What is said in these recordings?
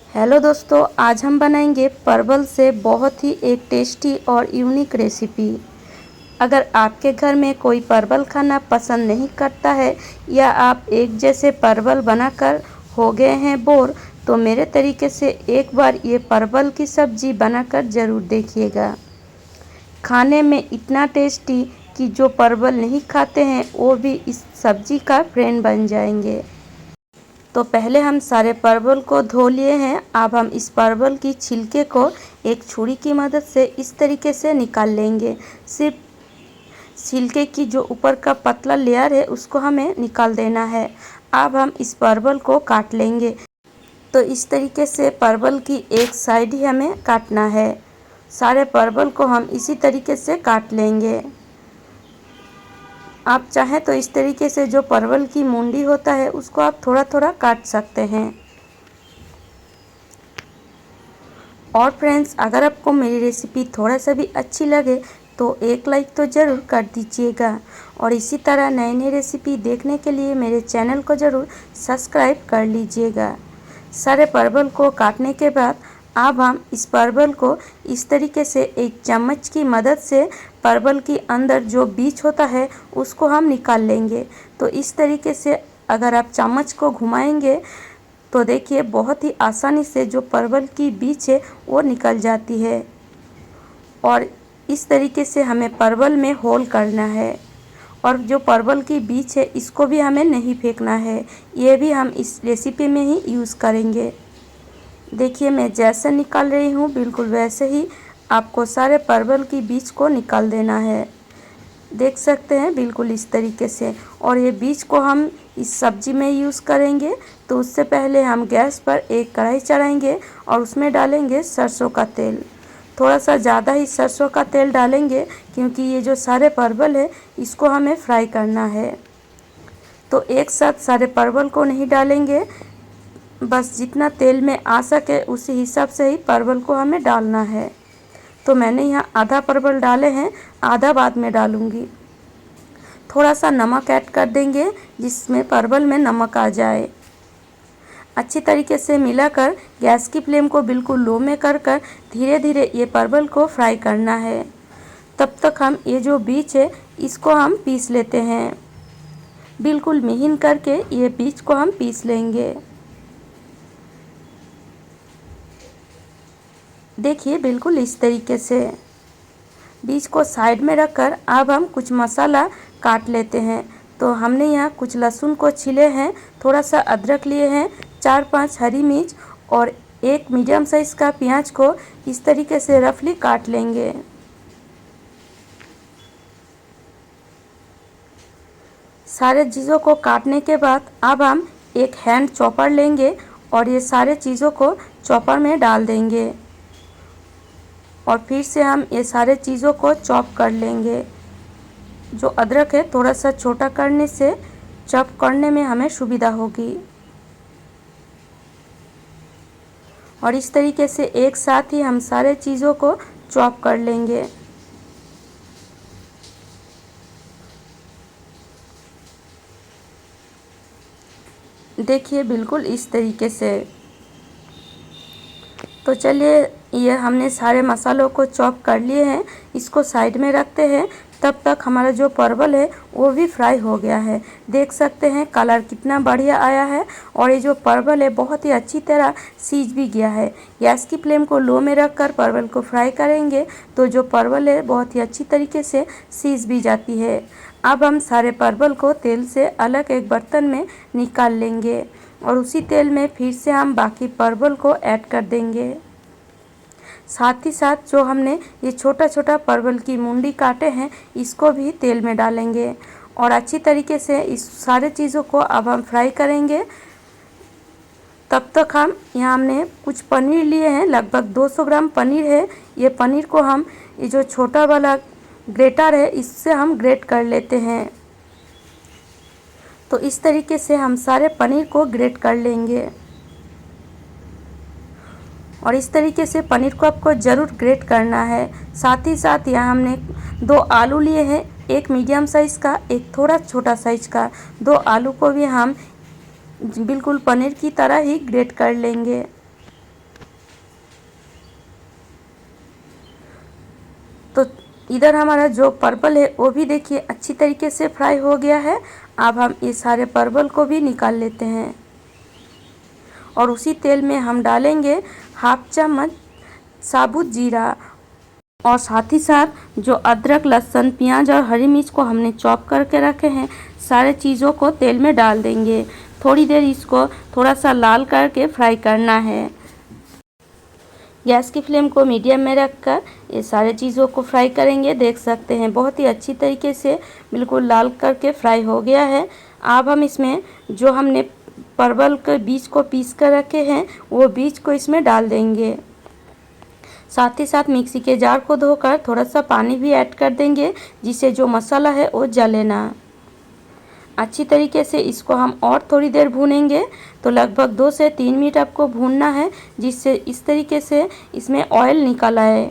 Hello दोस्तों, आज हम बनाएंगे परवल से बहुत ही एक टेस्टी और यूनिक रेसिपी। अगर आपके घर में कोई परवल खाना पसंद नहीं करता है या आप एक जैसे परवल बनाकर हो गए हैं बोर, तो मेरे तरीके से एक बार ये परवल की सब्ज़ी बनाकर ज़रूर देखिएगा। खाने में इतना टेस्टी कि जो परवल नहीं खाते हैं वो भी इस सब्ज़ी का फ्रेंड बन जाएंगे। तो पहले हम सारे परवल को धो लिए हैं। अब हम इस परवल की छिलके को एक छुरी की मदद से इस तरीके से निकाल लेंगे। सिर्फ छिलके की जो ऊपर का पतला लेयर है उसको हमें निकाल देना है। अब हम इस परवल को काट लेंगे। तो इस तरीके से परवल की एक साइड ही हमें काटना है। सारे परवल को हम इसी तरीके से काट लेंगे। आप चाहें तो इस तरीके से जो परवल की मुंडी होता है उसको आप थोड़ा थोड़ा काट सकते हैं। और फ्रेंड्स, अगर आपको मेरी रेसिपी थोड़ा सा भी अच्छी लगे तो एक लाइक तो ज़रूर कर दीजिएगा। और इसी तरह नई नई रेसिपी देखने के लिए मेरे चैनल को ज़रूर सब्सक्राइब कर लीजिएगा। सारे परवल को काटने के बाद अब हम इस परवल को इस तरीके से एक चम्मच की मदद से परवल के अंदर जो बीज होता है उसको हम निकाल लेंगे। तो इस तरीके से अगर आप चम्मच को घुमाएंगे तो देखिए बहुत ही आसानी से जो परवल की बीज है वो निकल जाती है। और इस तरीके से हमें परवल में होल करना है। और जो परवल की बीज है इसको भी हमें नहीं फेंकना है, ये भी हम इस रेसिपी में ही यूज़ करेंगे। देखिए मैं जैसे निकाल रही हूँ बिल्कुल वैसे ही आपको सारे परवल की बीज को निकाल देना है। देख सकते हैं बिल्कुल इस तरीके से। और ये बीज को हम इस सब्जी में यूज़ करेंगे। तो उससे पहले हम गैस पर एक कढ़ाई चढ़ाएंगे और उसमें डालेंगे सरसों का तेल। थोड़ा सा ज़्यादा ही सरसों का तेल डालेंगे क्योंकि ये जो सारे परवल है इसको हमें फ्राई करना है। तो एक साथ सारे परवल को नहीं डालेंगे, बस जितना तेल में आ सके उसी हिसाब से ही परवल को हमें डालना है। तो मैंने यहाँ आधा परवल डाले हैं, आधा बाद में डालूँगी। थोड़ा सा नमक ऐड कर देंगे जिसमें परवल में नमक आ जाए। अच्छी तरीके से मिलाकर गैस की फ्लेम को बिल्कुल लो में कर धीरे धीरे ये परवल को फ्राई करना है। तब तक हम ये जो बीज है इसको हम पीस लेते हैं। बिल्कुल महीन करके ये बीज को हम पीस लेंगे। देखिए बिल्कुल इस तरीके से बीज को साइड में रखकर अब हम कुछ मसाला काट लेते हैं। तो हमने यहाँ कुछ लहसुन को छीले हैं, थोड़ा सा अदरक लिए हैं, 4-5 हरी मिर्च और एक मीडियम साइज़ का प्याज को इस तरीके से रफली काट लेंगे। सारे चीज़ों को काटने के बाद अब हम एक हैंड चॉपर लेंगे और ये सारे चीज़ों को चॉपर में डाल देंगे। और फिर से हम ये सारे चीज़ों को चॉप कर लेंगे। जो अदरक है थोड़ा सा छोटा करने से चॉप करने में हमें सुविधा होगी। और इस तरीके से एक साथ ही हम सारे चीज़ों को चॉप कर लेंगे। देखिए बिल्कुल इस तरीके से। तो चलिए ये हमने सारे मसालों को चॉप कर लिए हैं, इसको साइड में रखते हैं। तब तक हमारा जो परवल है वो भी फ्राई हो गया है। देख सकते हैं कलर कितना बढ़िया आया है और ये जो परवल है बहुत ही अच्छी तरह सीज भी गया है। गैस की फ्लेम को लो में रखकर परवल को फ्राई करेंगे तो जो परवल है बहुत ही अच्छी तरीके से सीज भी जाती है। अब हम सारे परवल को तेल से अलग एक बर्तन में निकाल लेंगे और उसी तेल में फिर से हम बाकी परवल को ऐड कर देंगे। साथ ही साथ जो हमने ये छोटा छोटा परवल की मुंडी काटे हैं इसको भी तेल में डालेंगे और अच्छी तरीके से इस सारे चीज़ों को अब हम फ्राई करेंगे। तब तक हम यहाँ हमने कुछ पनीर लिए हैं, लगभग 200 ग्राम पनीर है। ये पनीर को हम ये जो छोटा वाला ग्रेटर है इससे हम ग्रेट कर लेते हैं। तो इस तरीके से हम सारे पनीर को ग्रेट कर लेंगे। और इस तरीके से पनीर को आपको ज़रूर ग्रेट करना है। साथ ही साथ यहाँ हमने 2 आलू लिए हैं, एक मीडियम साइज़ का, एक थोड़ा छोटा साइज़ का। 2 आलू को भी हम बिल्कुल पनीर की तरह ही ग्रेट कर लेंगे। तो इधर हमारा जो परवल है वो भी देखिए अच्छी तरीके से फ्राई हो गया है। अब हम ये सारे परवल को भी निकाल लेते हैं और उसी तेल में हम डालेंगे हाफ चम्मच साबुत जीरा और साथ ही साथ जो अदरक, लहसुन, प्याज और हरी मिर्च को हमने चॉप करके रखे हैं, सारे चीज़ों को तेल में डाल देंगे। थोड़ी देर इसको थोड़ा सा लाल करके फ्राई करना है। गैस की फ्लेम को मीडियम में रखकर ये सारे चीज़ों को फ्राई करेंगे। देख सकते हैं बहुत ही अच्छी तरीके से बिल्कुल लाल करके फ्राई हो गया है। अब हम इसमें जो हमने परवल के बीज को पीस कर रखे हैं वो बीज को इसमें डाल देंगे। साथ ही साथ मिक्सी के जार को धोकर थोड़ा सा पानी भी ऐड कर देंगे, जिससे जो मसाला है वो जले ना। अच्छी तरीके से इसको हम और थोड़ी देर भूनेंगे। तो लगभग 2 से 3 मिनट आपको भूनना है, जिससे इस तरीके से इसमें ऑयल निकल आए।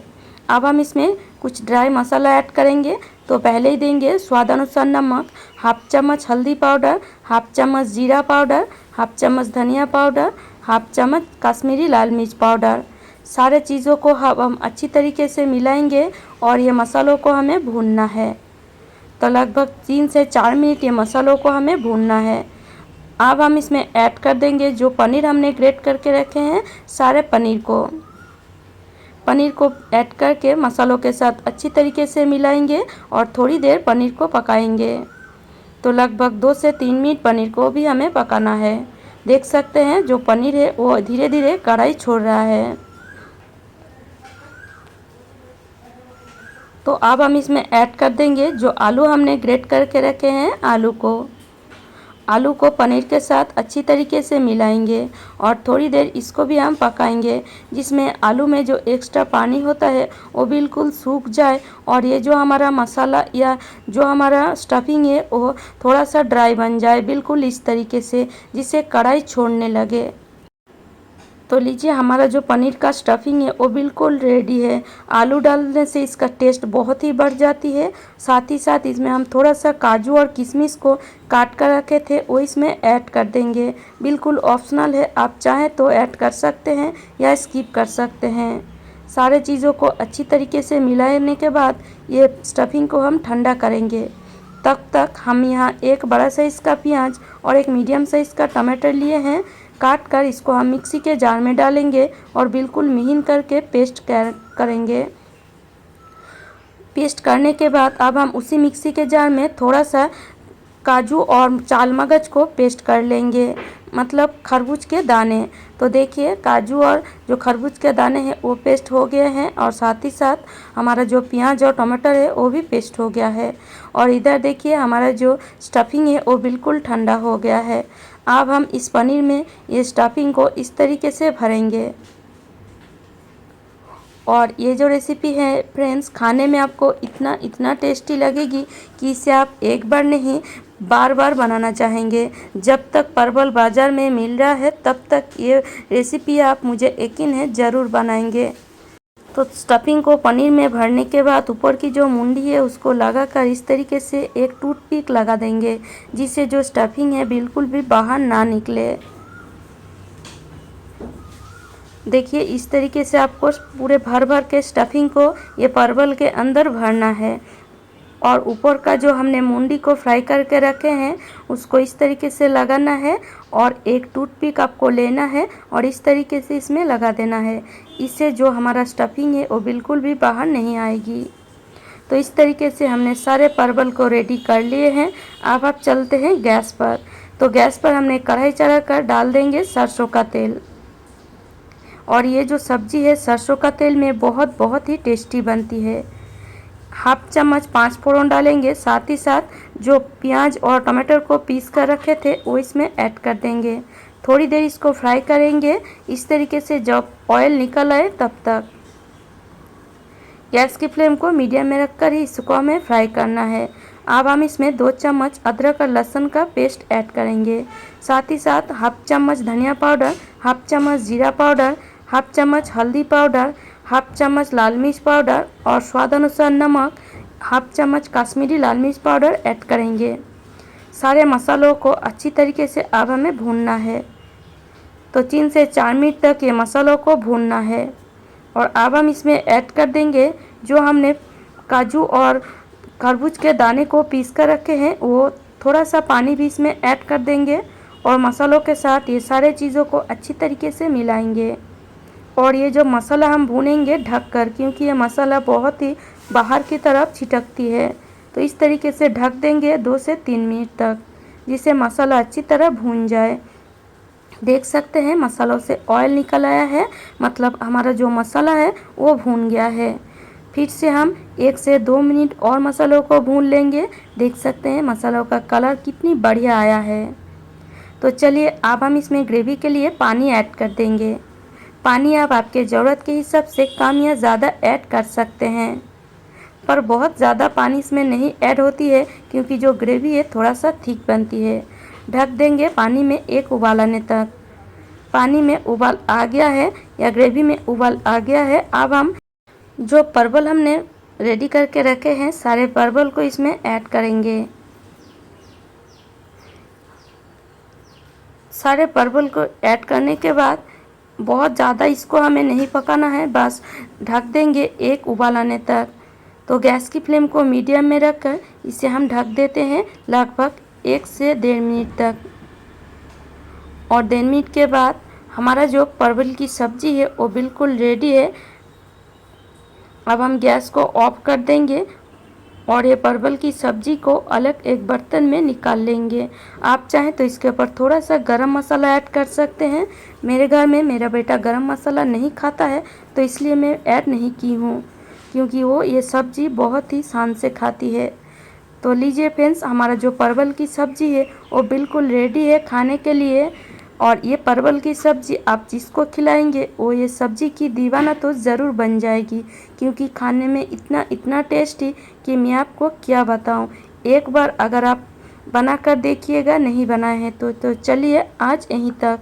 अब हम इसमें कुछ ड्राई मसाला ऐड करेंगे। तो पहले ही देंगे स्वाद अनुसार नमक, हाफ चम्मच हल्दी पाउडर, हाफ चम्मच जीरा पाउडर, हाफ चम्मच धनिया पाउडर, हाफ चम्मच कश्मीरी लाल मिर्च पाउडर। सारे चीज़ों को हम अच्छी तरीके से मिलाएंगे और ये मसालों को हमें भूनना है। तो लगभग 3 से 4 मिनट ये मसालों को हमें भूनना है। अब हम इसमें ऐड कर देंगे जो पनीर हमने ग्रेट करके रखे हैं, सारे पनीर को ऐड करके मसालों के साथ अच्छी तरीके से मिलाएंगे और थोड़ी देर पनीर को पकाएंगे। तो लगभग 2 से 3 मिनट पनीर को भी हमें पकाना है। देख सकते हैं जो पनीर है वो धीरे धीरे कढ़ाई छोड़ रहा है। तो अब हम इसमें ऐड कर देंगे जो आलू हमने ग्रेट करके रखे हैं, आलू को पनीर के साथ अच्छी तरीके से मिलाएंगे और थोड़ी देर इसको भी हम पकाएंगे, जिसमें आलू में जो एक्स्ट्रा पानी होता है वो बिल्कुल सूख जाए और ये जो हमारा मसाला या जो हमारा स्टफिंग है वो थोड़ा सा ड्राई बन जाए, बिल्कुल इस तरीके से, जिससे कढ़ाई छोड़ने लगे। तो लीजिए हमारा जो पनीर का स्टफिंग है वो बिल्कुल रेडी है। आलू डालने से इसका टेस्ट बहुत ही बढ़ जाती है। साथ ही साथ इसमें हम थोड़ा सा काजू और किशमिश को काट कर रखे थे वो इसमें ऐड कर देंगे। बिल्कुल ऑप्शनल है, आप चाहें तो ऐड कर सकते हैं या स्किप कर सकते हैं। सारे चीज़ों को अच्छी तरीके से मिलाने के बाद ये स्टफिंग को हम ठंडा करेंगे। तब तक हम यहाँ एक बड़ा साइज़ का प्याज और एक मीडियम साइज़ का टमाटर लिए हैं। काट कर इसको हम मिक्सी के जार में डालेंगे और बिल्कुल महीन करके पेस्ट करेंगे। पेस्ट करने के बाद अब हम उसी मिक्सी के जार में थोड़ा सा काजू और चाल मगज को पेस्ट कर लेंगे, मतलब खरबूज के दाने। तो देखिए काजू और जो खरबूज के दाने हैं वो पेस्ट हो गए हैं और साथ ही साथ हमारा जो प्याज और टमाटर है वो भी पेस्ट हो गया है। और इधर देखिए हमारा जो स्टफिंग है वो बिल्कुल ठंडा हो गया है। अब हम इस पनीर में ये स्टफिंग को इस तरीके से भरेंगे। और ये जो रेसिपी है फ्रेंड्स, खाने में आपको इतना टेस्टी लगेगी कि इसे आप एक बार नहीं बार बार बनाना चाहेंगे। जब तक परवल बाज़ार में मिल रहा है तब तक ये रेसिपी आप, मुझे यकीन है, ज़रूर बनाएंगे। तो स्टफिंग को पनीर में भरने के बाद ऊपर की जो मुंडी है उसको लगाकर इस तरीके से एक टूथपिक लगा देंगे, जिससे जो स्टफिंग है बिल्कुल भी बाहर ना निकले। देखिए इस तरीके से आपको पूरे भर के स्टफिंग को ये परवल के अंदर भरना है। और ऊपर का जो हमने मुंडी को फ्राई करके रखे हैं उसको इस तरीके से लगाना है और एक टूथपिक आपको लेना है और इस तरीके से इसमें लगा देना है। इससे जो हमारा स्टफिंग है वो बिल्कुल भी बाहर नहीं आएगी। तो इस तरीके से हमने सारे परवल को रेडी कर लिए हैं। अब आप चलते हैं गैस पर। तो गैस पर हमने कढ़ाई चढ़ा कर डाल देंगे सरसों का तेल। और ये जो सब्ज़ी है सरसों का तेल में बहुत ही टेस्टी बनती है। हाफ चम्मच 5 फोड़न डालेंगे। साथ ही साथ जो प्याज और टमाटर को पीस कर रखे थे वो इसमें ऐड कर देंगे। थोड़ी देर इसको फ्राई करेंगे इस तरीके से, जब ऑयल निकल आए तब तक। गैस की फ्लेम को मीडियम में रखकर ही इसको हमें फ्राई करना है। अब हम इसमें 2 चम्मच अदरक और लहसुन का पेस्ट ऐड करेंगे। साथ ही साथ हाफ चम्मच धनिया पाउडर, हाफ चम्मच जीरा पाउडर, हाफ चम्मच हल्दी पाउडर, हाफ चम्मच लाल मिर्च पाउडर और स्वाद अनुसार नमक, हाफ चम्मच कश्मीरी लाल मिर्च पाउडर ऐड करेंगे। सारे मसालों को अच्छी तरीके से अब हमें भूनना है। तो 3 से 4 मिनट तक ये मसालों को भूनना है। और अब हम इसमें ऐड कर देंगे जो हमने काजू और खरबूज के दाने को पीस कर रखे हैं, वो थोड़ा सा पानी भी इसमें ऐड कर देंगे और मसालों के साथ ये सारे चीज़ों को अच्छी तरीके से मिलाएंगे। और ये जो मसाला हम भूनेंगे ढक कर, क्योंकि ये मसाला बहुत ही बाहर की तरफ छिटकती है, तो इस तरीके से ढक देंगे 2 से 3 मिनट तक, जिससे मसाला अच्छी तरह भून जाए। देख सकते हैं मसालों से ऑयल निकल आया है, मतलब हमारा जो मसाला है वो भून गया है। फिर से हम 1 से 2 मिनट और मसालों को भून लेंगे। देख सकते हैं मसालों का कलर कितनी बढ़िया आया है। तो चलिए अब हम इसमें ग्रेवी के लिए पानी ऐड कर देंगे। पानी आप आपके ज़रूरत के हिसाब से कम या ज़्यादा ऐड कर सकते हैं, पर बहुत ज़्यादा पानी इसमें नहीं ऐड होती है, क्योंकि जो ग्रेवी है थोड़ा सा थिक बनती है। ढक देंगे पानी में एक उबाल आने तक। पानी में उबाल आ गया है या ग्रेवी में उबाल आ गया है। अब हम जो परवल हमने रेडी करके रखे हैं, सारे परवल को इसमें ऐड करेंगे। सारे परवल को ऐड करने के बाद बहुत ज़्यादा इसको हमें नहीं पकाना है, बस ढक देंगे एक उबाल आने तक। तो गैस की फ्लेम को मीडियम में रखकर इसे हम ढक देते हैं लगभग 1 से 1.5 मिनट तक। और 1.5 मिनट के बाद हमारा जो परवल की सब्ज़ी है वो बिल्कुल रेडी है। अब हम गैस को ऑफ कर देंगे और ये परवल की सब्ज़ी को अलग एक बर्तन में निकाल लेंगे। आप चाहें तो इसके ऊपर थोड़ा सा गरम मसाला ऐड कर सकते हैं। मेरे घर में मेरा बेटा गरम मसाला नहीं खाता है, तो इसलिए मैं ऐड नहीं की हूँ, क्योंकि वो ये सब्ज़ी बहुत ही शान से खाती है। तो लीजिए फ्रेंड्स, हमारा जो परवल की सब्ज़ी है वो बिल्कुल रेडी है खाने के लिए। और ये परवल की सब्ज़ी आप जिसको खिलाएंगे वो ये सब्ज़ी की दीवाना तो ज़रूर बन जाएगी, क्योंकि खाने में इतना टेस्टी कि मैं आपको क्या बताऊं। एक बार अगर आप बना कर देखिएगा, नहीं बनाए हैं तो चलिए आज यहीं तक।